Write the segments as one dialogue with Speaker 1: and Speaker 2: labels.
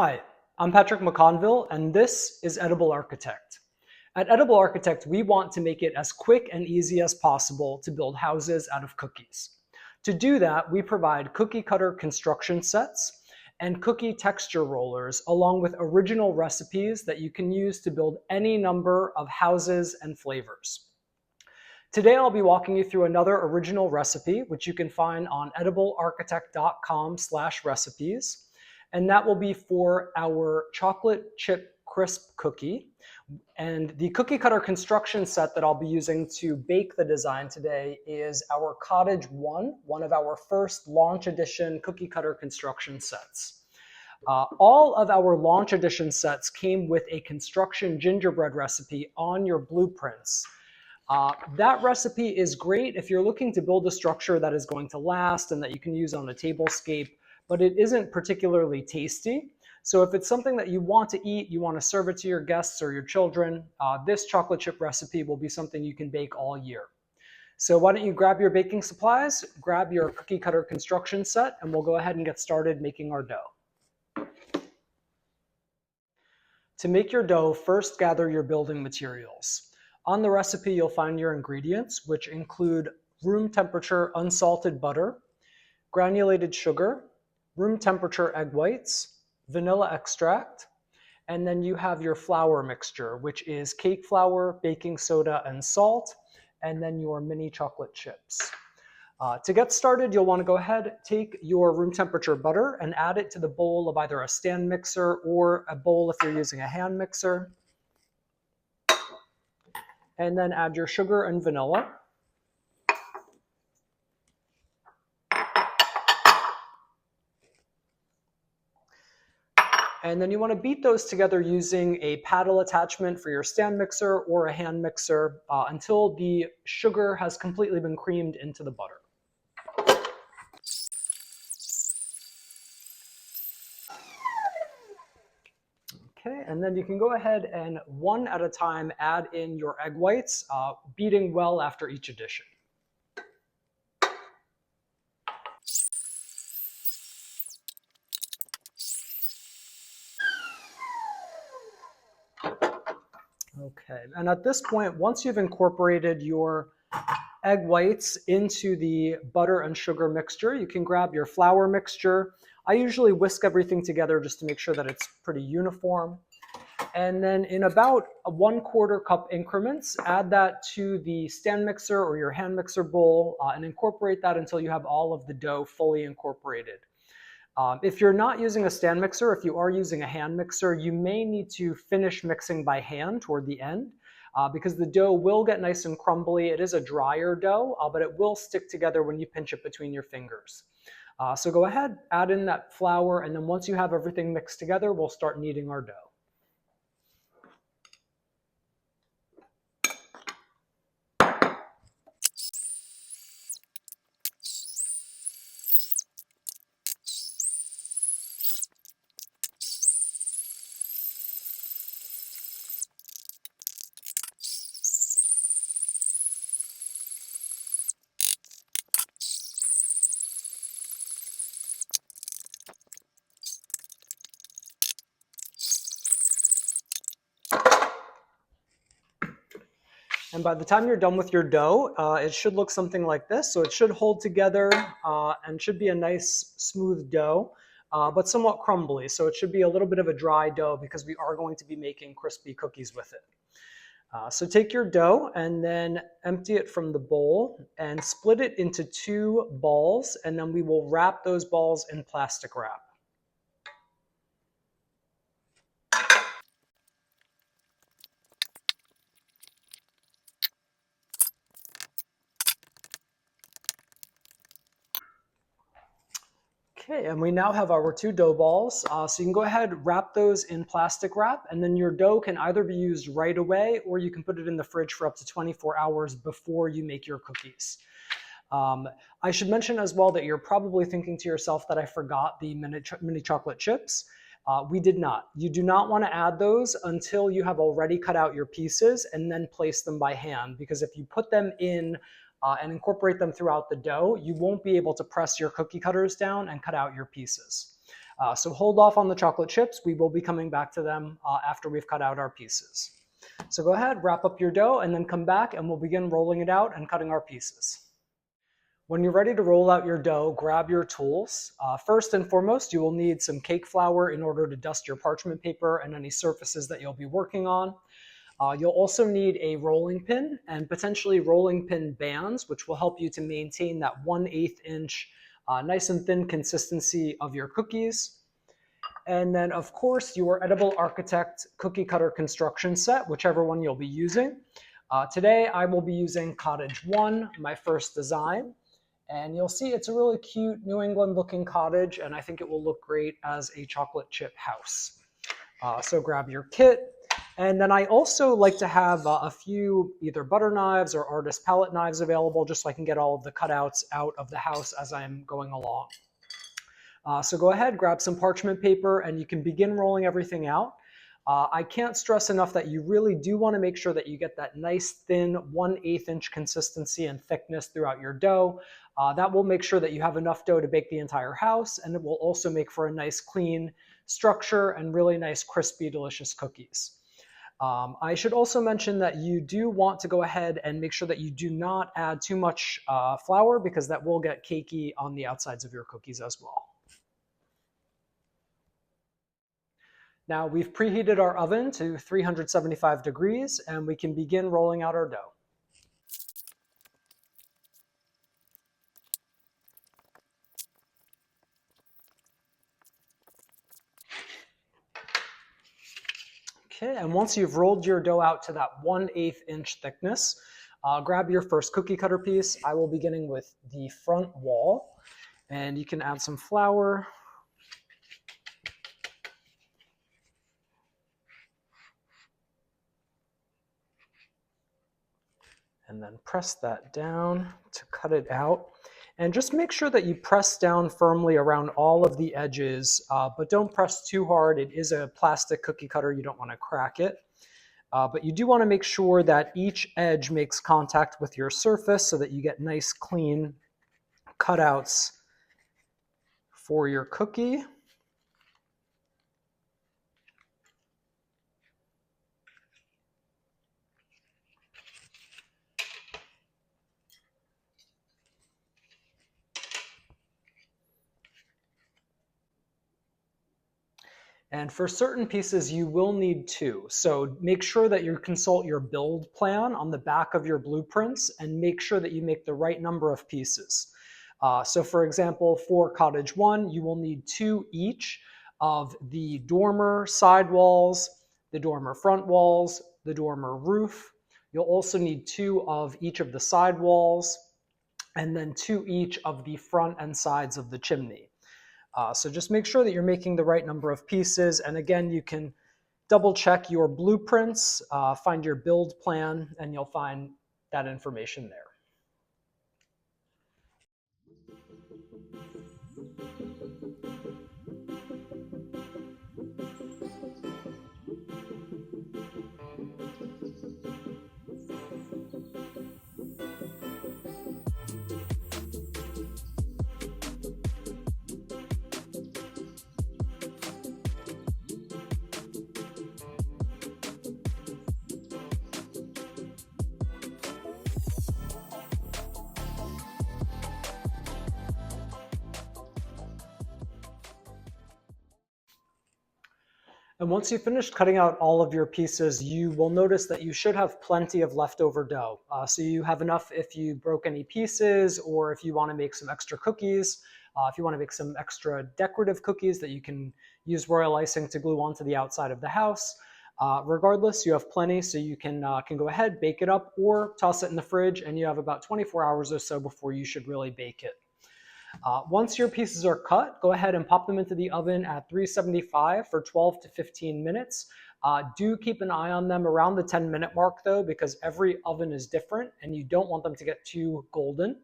Speaker 1: Hi, I'm Patrick McConville, and this is Edible Architect. At Edible Architect, we want to make it as quick and easy as possible to build houses out of cookies. To do that, we provide cookie cutter construction sets and cookie texture rollers, along with original recipes that you can use to build any number of houses and flavors. Today, I'll be walking you through another original recipe, which you can find on ediblearchitect.com/recipes. And that will be for our chocolate chip crisp cookie. And the cookie cutter construction set that I'll be using to bake the design today is our Cottage 1, one of our first launch edition cookie cutter construction sets. All of our launch edition sets came with a construction gingerbread recipe on your blueprints. That recipe is great if you're looking to build a structure that is going to last and that you can use on a tablescape, but it isn't particularly tasty. So if it's something that you want to eat, you want to serve it to your guests or your children, this chocolate chip recipe will be something you can bake all year. So why don't you grab your baking supplies, grab your cookie cutter construction set, and we'll go ahead and get started making our dough. To make your dough, first gather your building materials. On the recipe, you'll find your ingredients, which include room temperature unsalted butter, granulated sugar, room temperature egg whites, vanilla extract, and then you have your flour mixture, which is cake flour, baking soda, and salt, and then your mini chocolate chips. To get started, you'll want to go ahead, take your room temperature butter and add it to the bowl of either a stand mixer or a bowl if you're using a hand mixer. And then add your sugar and vanilla. And then you want to beat those together using a paddle attachment for your stand mixer or a hand mixer until the sugar has completely been creamed into the butter. Okay, and then you can go ahead and one at a time add in your egg whites, beating well after each addition. Okay, and at this point, once you've incorporated your egg whites into the butter and sugar mixture, you can grab your flour mixture. I usually whisk everything together just to make sure that it's pretty uniform. And then in about 1/4 cup increments, add that to the stand mixer or your hand mixer bowl and incorporate that until you have all of the dough fully incorporated. If you're not using a stand mixer, if you are using a hand mixer, you may need to finish mixing by hand toward the end because the dough will get nice and crumbly. It is a drier dough, but it will stick together when you pinch it between your fingers. So go ahead, add in that flour, and then once you have everything mixed together, we'll start kneading our dough. And by the time you're done with your dough, it should look something like this. So it should hold together and should be a nice smooth dough, but somewhat crumbly. So it should be a little bit of a dry dough because we are going to be making crispy cookies with it. So take your dough and then empty it from the bowl and split it into 2 balls, and then we will wrap those balls in plastic wrap. Okay, and we now have our 2 dough balls. So you can go ahead, wrap those in plastic wrap, and then your dough can either be used right away or you can put it in the fridge for up to 24 hours before you make your cookies. I should mention as well that you're probably thinking to yourself that I forgot the mini chocolate chips. We did not. You do not want to add those until you have already cut out your pieces and then place them by hand, because if you put them in and incorporate them throughout the dough, you won't be able to press your cookie cutters down and cut out your pieces. So hold off on the chocolate chips. We will be coming back to them after we've cut out our pieces. So go ahead, wrap up your dough, and then come back and we'll begin rolling it out and cutting our pieces. When you're ready to roll out your dough, grab your tools. First and foremost, you will need some cake flour in order to dust your parchment paper and any surfaces that you'll be working on. You'll also need a rolling pin and potentially rolling pin bands, which will help you to maintain that 1/8 inch nice and thin consistency of your cookies. And then, of course, your Edible Architect cookie cutter construction set, whichever one you'll be using. Today, I will be using Cottage 1, my first design. And you'll see it's a really cute New England looking cottage, and I think it will look great as a chocolate chip house. So grab your kit. And then I also like to have a few either butter knives or artist palette knives available just so I can get all of the cutouts out of the house as I'm going along. So go ahead, grab some parchment paper, and you can begin rolling everything out. I can't stress enough that you really do want to make sure that you get that nice thin 1/8 inch consistency and thickness throughout your dough. That will make sure that you have enough dough to bake the entire house, and it will also make for a nice clean structure and really nice crispy delicious cookies. I should also mention that you do want to go ahead and make sure that you do not add too much flour because that will get cakey on the outsides of your cookies as well. Now we've preheated our oven to 375 degrees and we can begin rolling out our dough. Okay, and once you've rolled your dough out to that 1/8 inch thickness, grab your first cookie cutter piece. I will be beginning with the front wall, and you can add some flour. And then press that down to cut it out. And just make sure that you press down firmly around all of the edges, but don't press too hard. It is a plastic cookie cutter. You don't want to crack it. But you do want to make sure that each edge makes contact with your surface so that you get nice, clean cutouts for your cookie. And for certain pieces, you will need two. So make sure that you consult your build plan on the back of your blueprints and make sure that you make the right number of pieces. So for example, for Cottage 1, you will need 2 each of the dormer side walls, the dormer front walls, the dormer roof. You'll also need 2 of each of the side walls, and then 2 each of the front and sides of the chimney. So just make sure that you're making the right number of pieces. And again, you can double check your blueprints, find your build plan, and you'll find that information there. And once you've finished cutting out all of your pieces, you will notice that you should have plenty of leftover dough. So you have enough if you broke any pieces or if you want to make some extra cookies. If you want to make some extra decorative cookies that you can use royal icing to glue onto the outside of the house. Regardless, you have plenty, so you can go ahead, bake it up, or toss it in the fridge, and you have about 24 hours or so before you should really bake it. Once your pieces are cut, go ahead and pop them into the oven at 375 for 12 to 15 minutes. Do keep an eye on them around the 10-minute mark though, because every oven is different and you don't want them to get too golden.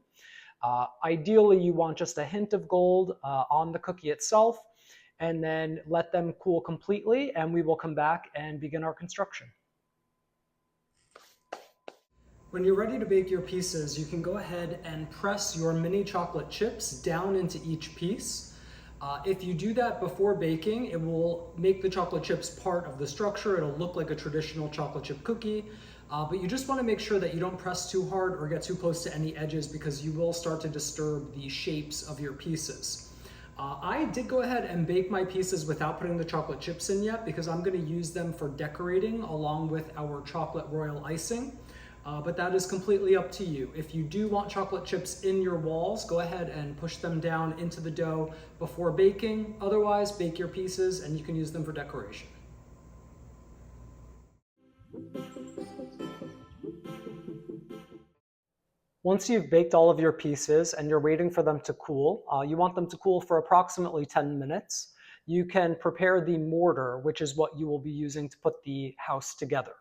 Speaker 1: Ideally, you want just a hint of gold on the cookie itself, and then let them cool completely, and we will come back and begin our construction. When you're ready to bake your pieces, you can go ahead and press your mini chocolate chips down into each piece. If you do that before baking, it will make the chocolate chips part of the structure. It'll look like a traditional chocolate chip cookie, but you just want to make sure that you don't press too hard or get too close to any edges because you will start to disturb the shapes of your pieces. I did go ahead and bake my pieces without putting the chocolate chips in yet because I'm going to use them for decorating along with our chocolate royal icing. But that is completely up to you. If you do want chocolate chips in your walls, go ahead and push them down into the dough before baking. Otherwise, bake your pieces and you can use them for decoration. Once you've baked all of your pieces and you're waiting for them to cool, you want them to cool for approximately 10 minutes. You can prepare the mortar, which is what you will be using to put the house together.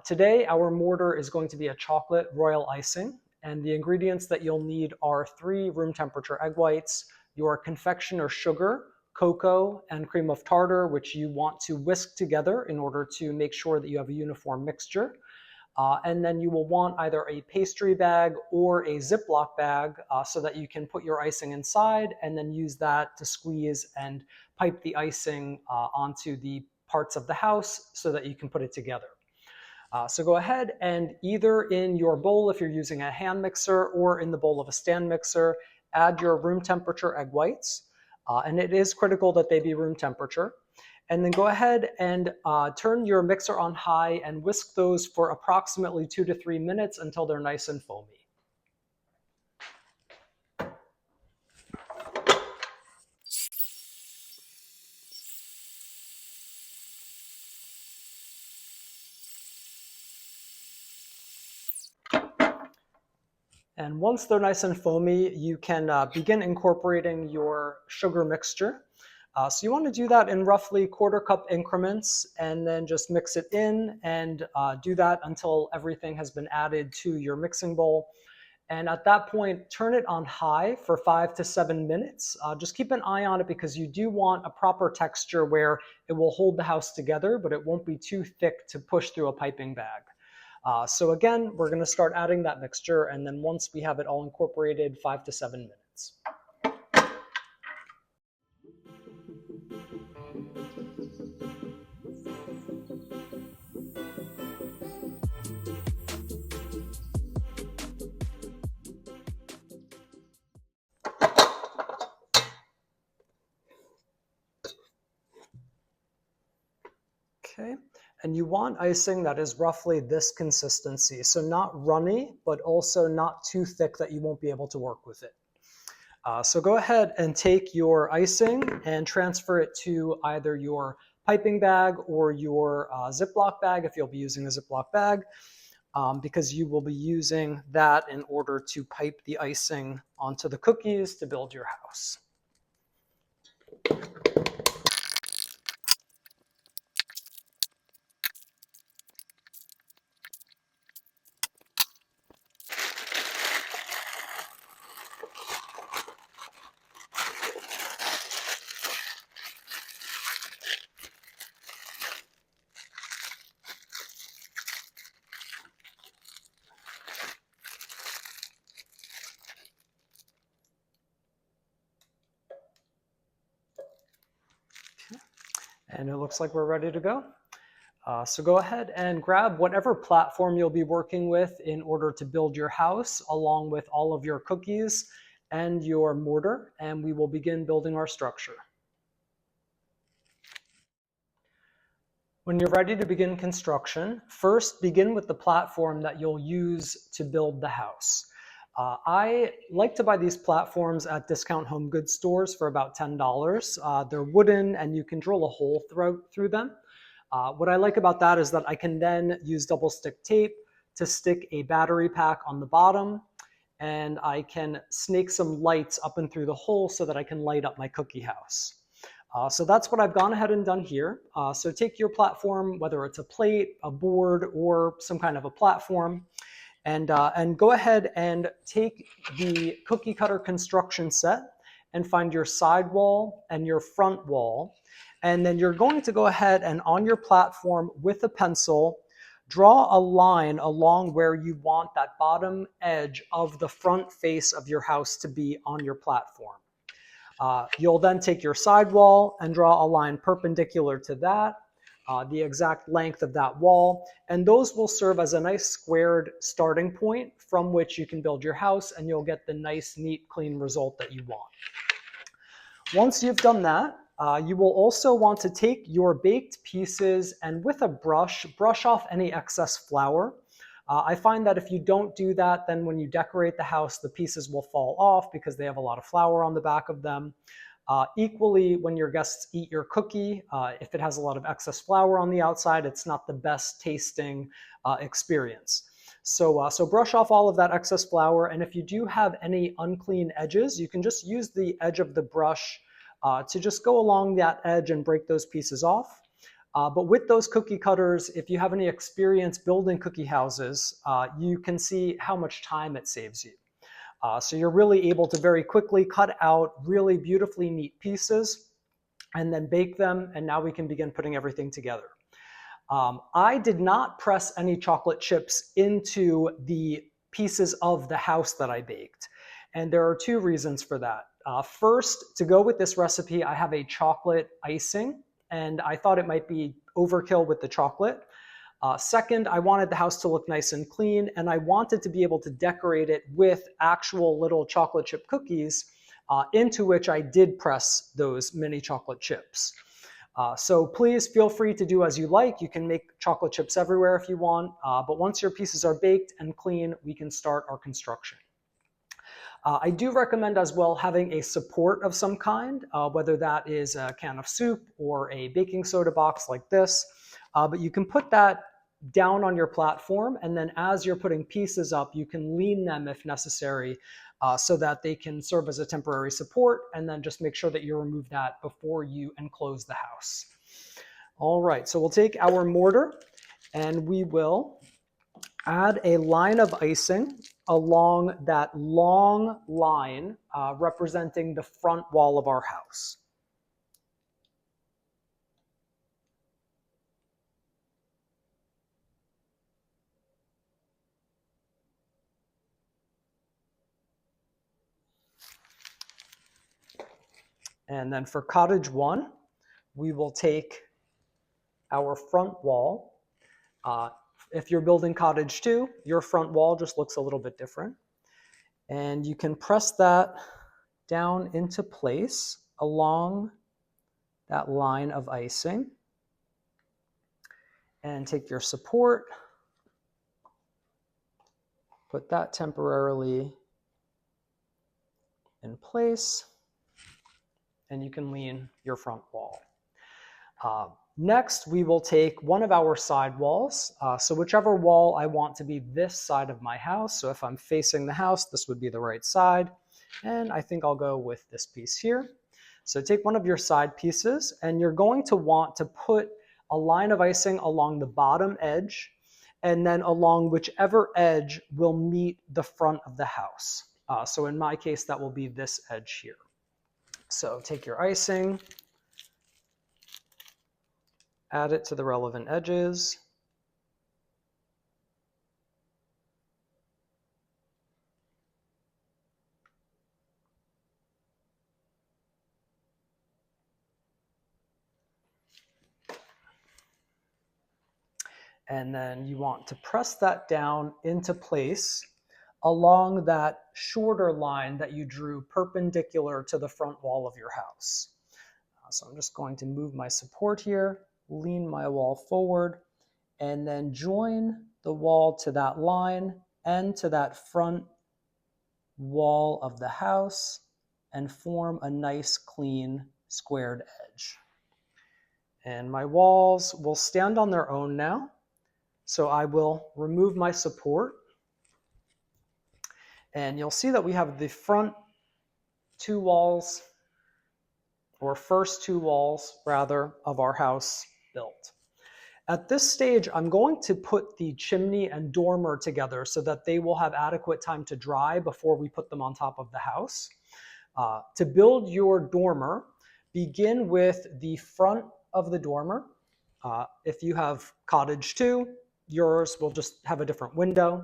Speaker 1: Today, our mortar is going to be a chocolate royal icing, and the ingredients that you'll need are 3 room temperature egg whites, your confectioner sugar, cocoa, and cream of tartar, which you want to whisk together in order to make sure that you have a uniform mixture. And then you will want either a pastry bag or a Ziploc bag so that you can put your icing inside and then use that to squeeze and pipe the icing onto the parts of the house so that you can put it together. So go ahead and either in your bowl, if you're using a hand mixer, or in the bowl of a stand mixer, add your room temperature egg whites. And it is critical that they be room temperature. And then go ahead and turn your mixer on high and whisk those for approximately 2 to 3 minutes until they're nice and foamy. And once they're nice and foamy, you can begin incorporating your sugar mixture. So you want to do that in roughly 1/4 cup increments and then just mix it in and do that until everything has been added to your mixing bowl. And at that point, turn it on high for 5 to 7 minutes. Just keep an eye on it because you do want a proper texture where it will hold the house together, but it won't be too thick to push through a piping bag. So again, we're going to start adding that mixture, and then once we have it all incorporated, 5 to 7 minutes. Okay, and you want icing that is roughly this consistency. So not runny, but also not too thick that you won't be able to work with it. So go ahead and take your icing and transfer it to either your piping bag or your Ziploc bag if you'll be using a Ziploc bag, because you will be using that in order to pipe the icing onto the cookies to build your house. And it looks like we're ready to go. So go ahead and grab whatever platform you'll be working with in order to build your house, along with all of your cookies and your mortar, and we will begin building our structure. When you're ready to begin construction, first begin with the platform that you'll use to build the house. I like to buy these platforms at discount home goods stores for about $10. They're wooden and you can drill a hole through them. What I like about that is that I can then use double stick tape to stick a battery pack on the bottom, and I can snake some lights up and through the hole so that I can light up my cookie house. So that's what I've gone ahead and done here. So take your platform, whether it's a plate, a board, or some kind of a platform, and go ahead and take the cookie cutter construction set and find your side wall and your front wall. And then you're going to go ahead and on your platform with a pencil, draw a line along where you want that bottom edge of the front face of your house to be on your platform. You'll then take your sidewall and draw a line perpendicular to that, the exact length of that wall, and those will serve as a nice squared starting point from which you can build your house, and you'll get the nice, neat, clean result that you want. Once you've done that, you will also want to take your baked pieces and with a brush off any excess flour. I find that if you don't do that, then when you decorate the house, the pieces will fall off because they have a lot of flour on the back of them. Equally, when your guests eat your cookie, if it has a lot of excess flour on the outside, it's not the best tasting experience. So brush off all of that excess flour, and if you do have any unclean edges, you can just use the edge of the brush to just go along that edge and break those pieces off. But with those cookie cutters, if you have any experience building cookie houses, you can see how much time it saves you. So you're really able to very quickly cut out really beautifully neat pieces and then bake them, and now we can begin putting everything together. I did not press any chocolate chips into the pieces of the house that I baked, and there are two reasons for that. First, to go with this recipe, I have a chocolate icing, and I thought it might be overkill with the chocolate. Second, I wanted the house to look nice and clean, and I wanted to be able to decorate it with actual little chocolate chip cookies into which I did press those mini chocolate chips. So please feel free to do as you like. You can make chocolate chips everywhere if you want, but once your pieces are baked and clean, we can start our construction. I do recommend as well having a support of some kind, whether that is a can of soup or a baking soda box like this, but you can put that down on your platform, and then as you're putting pieces up, you can lean them if necessary so that they can serve as a temporary support, and then just make sure that you remove that before you enclose the house. All right, so we'll take our mortar and we will add a line of icing along that long line representing the front wall of our house. And then for cottage 1, we will take our front wall. If you're building cottage 2, your front wall just looks a little bit different. And you can press that down into place along that line of icing. And take your support, put that temporarily in place, and you can lean your front wall. Next, we will take one of our side walls. So whichever wall I want to be this side of my house. So if I'm facing the house, this would be the right side. And I think I'll go with this piece here. So take one of your side pieces, and you're going to want to put a line of icing along the bottom edge, and then along whichever edge will meet the front of the house. So in my case, that will be this edge here. So take your icing, add it to the relevant edges. And then you want to press that down into place along that shorter line that you drew perpendicular to the front wall of your house. So I'm just going to move my support here, lean my wall forward, and then join the wall to that line and to that front wall of the house and form a nice, clean, squared edge. And my walls will stand on their own now. So I will remove my support, and you'll see that we have the front two walls, or first two walls rather, of our house built. At this stage, I'm going to put the chimney and dormer together so that they will have adequate time to dry before we put them on top of the house. To build your dormer, begin with the front of the dormer. If you have cottage 2, yours will just have a different window.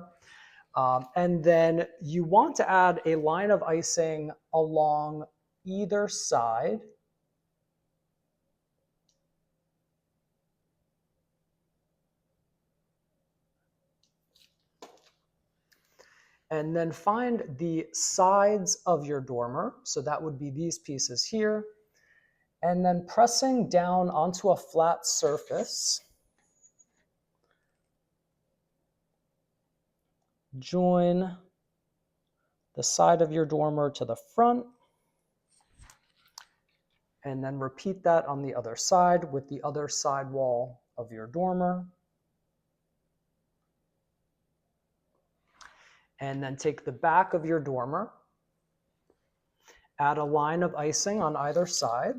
Speaker 1: And then you want to add a line of icing along either side. And then find the sides of your dormer. So that would be these pieces here. And then pressing down onto a flat surface, join the side of your dormer to the front, and then repeat that on the other side with the other side wall of your dormer. And then take the back of your dormer, add a line of icing on either side,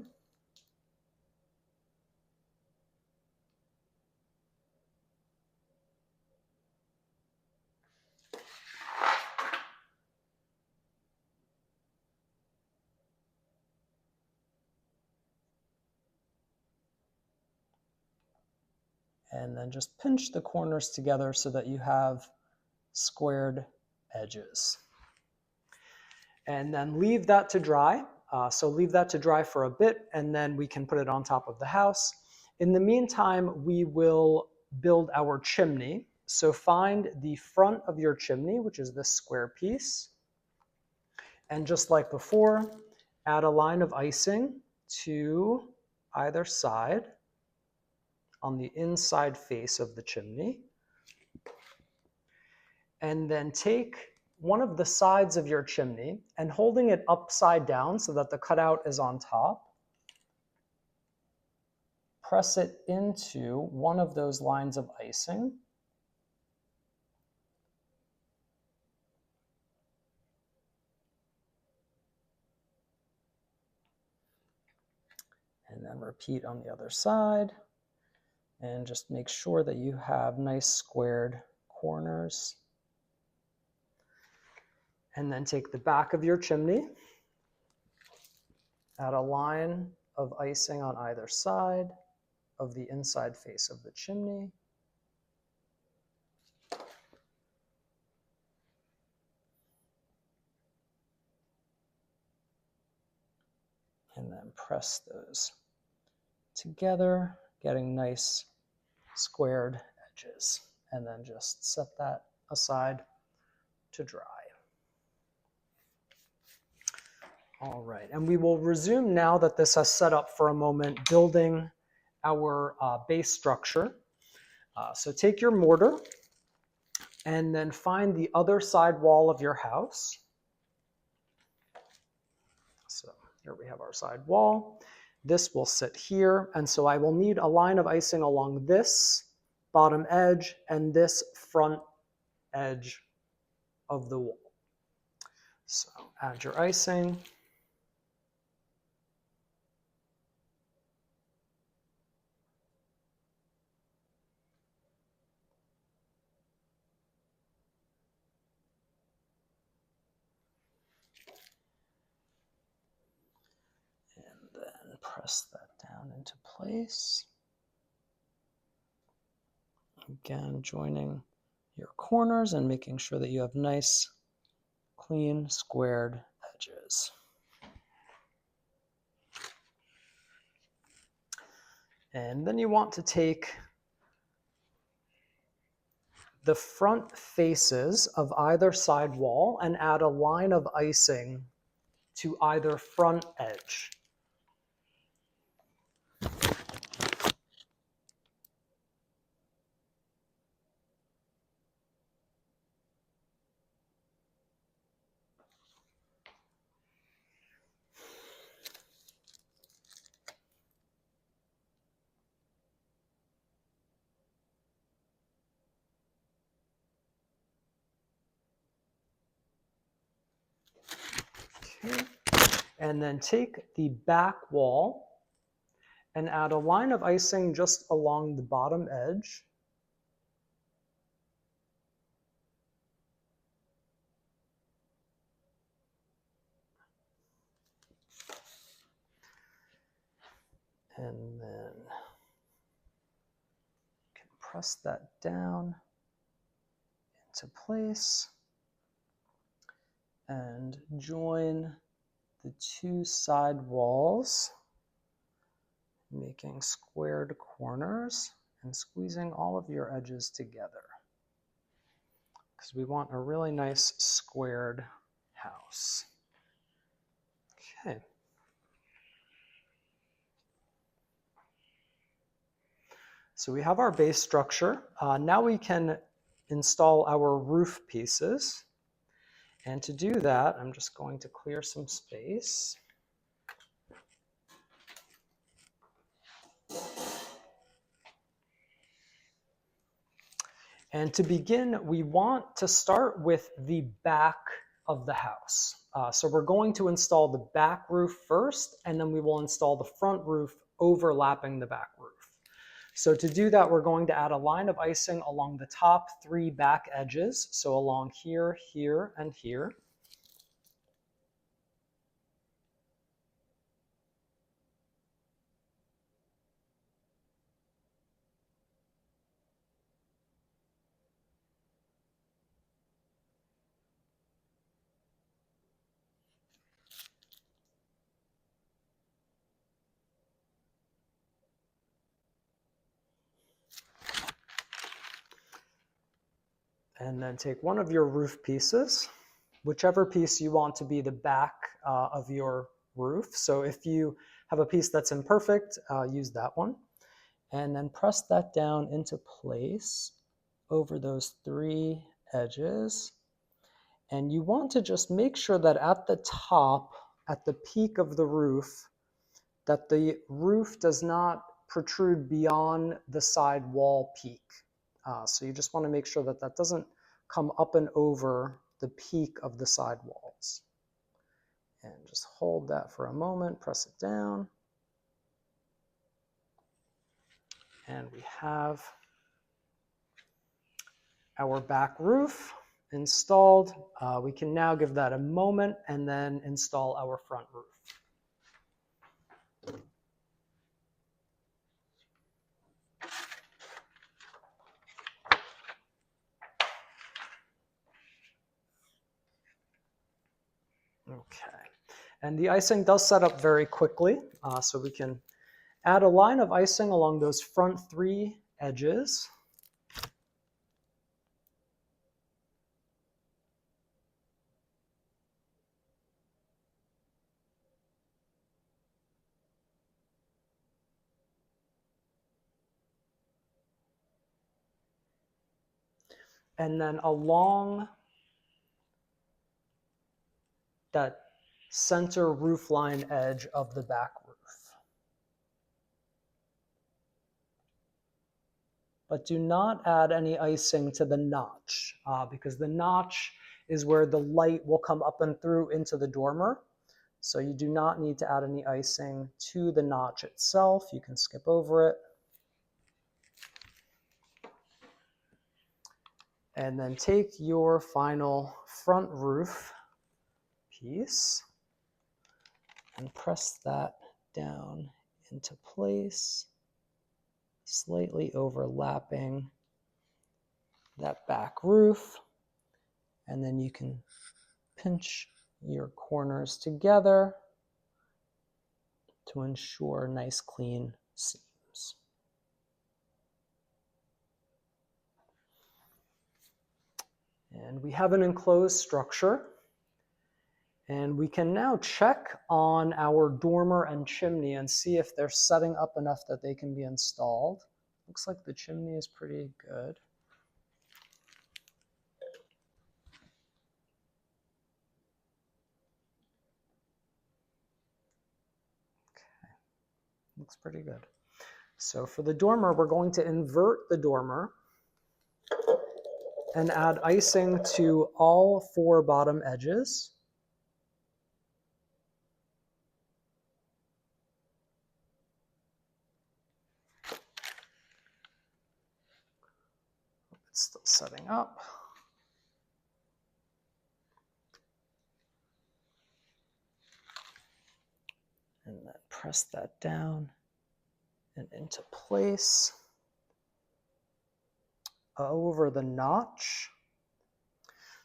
Speaker 1: and then just pinch the corners together so that you have squared edges. And then leave that to dry. So leave that to dry for a bit, and then we can put it on top of the house. In the meantime, we will build our chimney. So find the front of your chimney, which is this square piece. And just like before, add a line of icing to either side on the inside face of the chimney. And then take one of the sides of your chimney and holding it upside down so that the cutout is on top, press it into one of those lines of icing. And then repeat on the other side. And just make sure that you have nice squared corners. And then take the back of your chimney, add a line of icing on either side of the inside face of the chimney. And then press those together, getting nice squared edges. And then just set that aside to dry. All right, and we will resume now that this has set up for a moment, building our base structure. So take your mortar and then find the other side wall of your house. So here we have our side wall. This will sit here, and so I will need a line of icing along this bottom edge and this front edge of the wall. So add your icing. Press that down into place. Again, joining your corners and making sure that you have nice, clean, squared edges. And then you want to take the front faces of either side wall and add a line of icing to either front edge. Okay. And then take the back wall and add a line of icing just along the bottom edge. And then you can press that down into place and join the two side walls, making squared corners and squeezing all of your edges together, because we want a really nice squared house. Okay. So we have our base structure. Now we can install our roof pieces. And to do that, I'm just going to clear some space. And to begin, we want to start with the back of the house. So we're going to install the back roof first, and then we will install the front roof overlapping the back roof. So to do that, we're going to add a line of icing along the top 3 back edges. So along here, here, and here. And then take one of your roof pieces, whichever piece you want to be the back of your roof. So if you have a piece that's imperfect, use that one. And then press that down into place over those 3 edges. And you want to just make sure that at the top, at the peak of the roof, that the roof does not protrude beyond the side wall peak. So you just want to make sure that that doesn't come up and over the peak of the side walls. And just hold that for a moment, press it down. And we have our back roof installed. We can now give that a moment and then install our front roof. Okay, and the icing does set up very quickly, so we can add a line of icing along those front 3 edges. And then along that center roof line edge of the back roof. But do not add any icing to the notch, because the notch is where the light will come up and through into the dormer. So you do not need to add any icing to the notch itself. You can skip over it. And then take your final front roof piece and press that down into place, slightly overlapping that back roof. And then you can pinch your corners together to ensure nice clean seams. And we have an enclosed structure. And we can now check on our dormer and chimney and see if they're setting up enough that they can be installed. Looks like the chimney is pretty good. Okay, looks pretty good. So for the dormer, we're going to invert the dormer and add icing to all 4 bottom edges. It's still setting up. And then press that down and into place over the notch.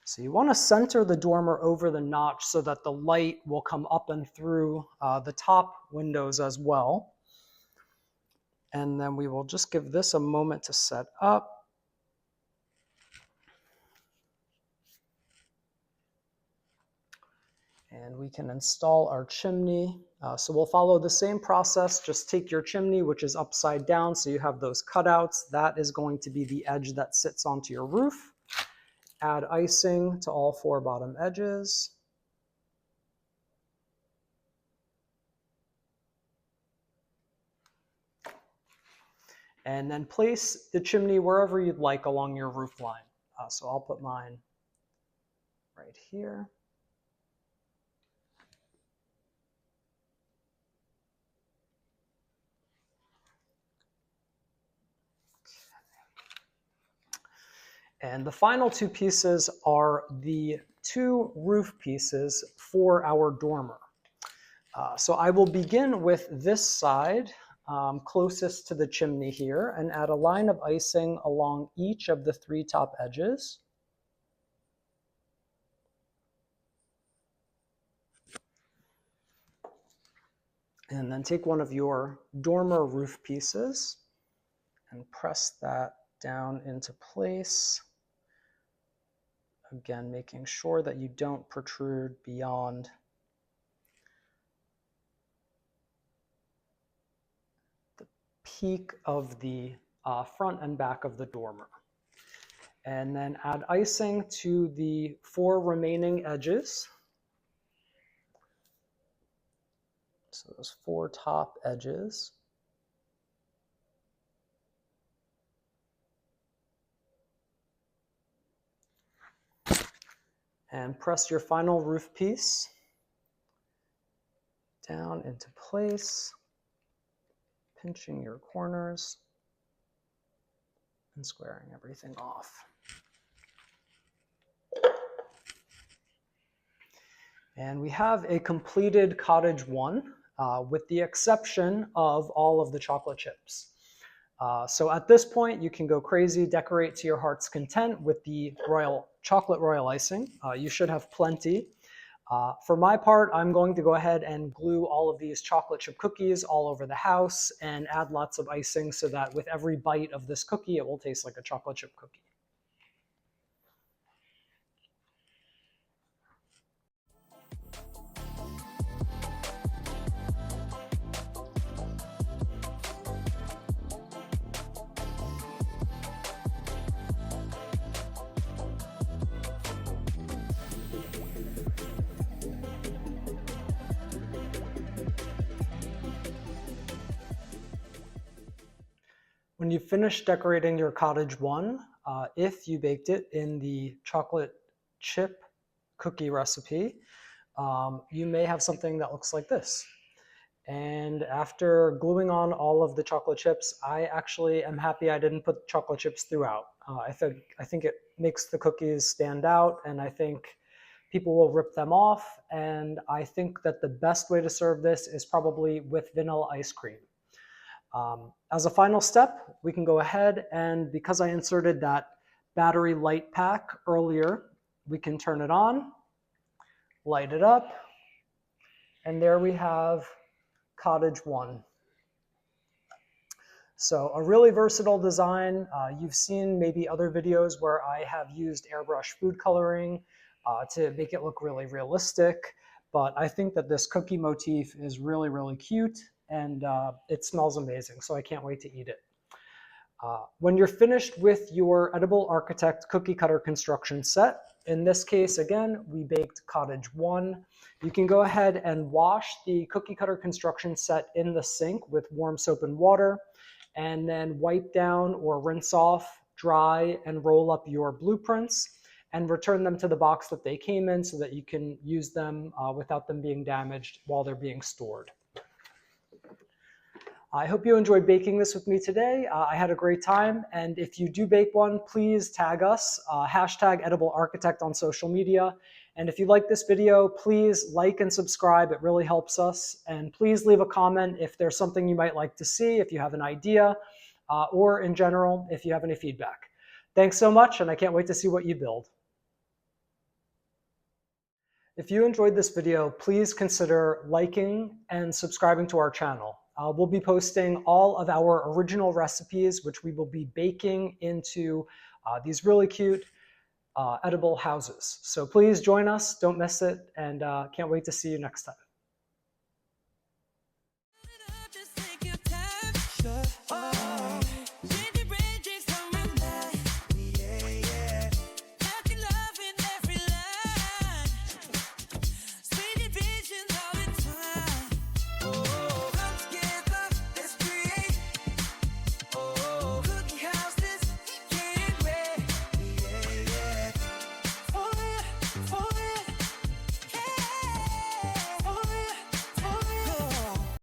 Speaker 1: So you want to center the dormer over the notch so that the light will come up and through the top windows as well. And then we will just give this a moment to set up. And we can install our chimney. So we'll follow the same process. Just take your chimney, which is upside down, so you have those cutouts. That is going to be the edge that sits onto your roof. Add icing to all 4 bottom edges. And then place the chimney wherever you'd like along your roof line. So I'll put mine right here. And the final 2 pieces are the 2 roof pieces for our dormer. So I will begin with this side, closest to the chimney here, and add a line of icing along each of the 3 top edges. And then take one of your dormer roof pieces and press that down into place. Again, making sure that you don't protrude beyond the peak of the front and back of the dormer. And then add icing to the 4 remaining edges. So those 4 top edges. And press your final roof piece down into place, pinching your corners and squaring everything off. And we have a completed cottage 1, with the exception of all of the chocolate chips. So at this point, you can go crazy, decorate to your heart's content with the chocolate royal icing. You should have plenty. For my part, I'm going to go ahead and glue all of these chocolate chip cookies all over the house and add lots of icing so that with every bite of this cookie, it will taste like a chocolate chip cookie. When you finish decorating your cottage 1, if you baked it in the chocolate chip cookie recipe, you may have something that looks like this. And after gluing on all of the chocolate chips, I actually am happy I didn't put chocolate chips throughout. I think it makes the cookies stand out, and I think people will rip them off. And I think that the best way to serve this is probably with vanilla ice cream. As a final step, we can go ahead and, because I inserted that battery light pack earlier, we can turn it on, light it up, and there we have cottage 1. So a really versatile design. You've seen maybe other videos where I have used airbrush food coloring to make it look really realistic, but I think that this cookie motif is really, really cute, and it smells amazing, so I can't wait to eat it. When you're finished with your Edible Architect cookie cutter construction set, in this case, again, we baked cottage 1. You can go ahead and wash the cookie cutter construction set in the sink with warm soap and water, and then wipe down or rinse off, dry, and roll up your blueprints and return them to the box that they came in so that you can use them without them being damaged while they're being stored. I hope you enjoyed baking this with me today. I had a great time, and if you do bake one, please tag us, hashtag Edible Architect on social media. And if you like this video, please like and subscribe. It really helps us. And please leave a comment if there's something you might like to see, if you have an idea, or in general, if you have any feedback. Thanks so much, and I can't wait to see what you build. If you enjoyed this video, please consider liking and subscribing to our channel. We'll be posting all of our original recipes, which we will be baking into these really cute edible houses. So please join us, don't miss it, and can't wait to see you next time.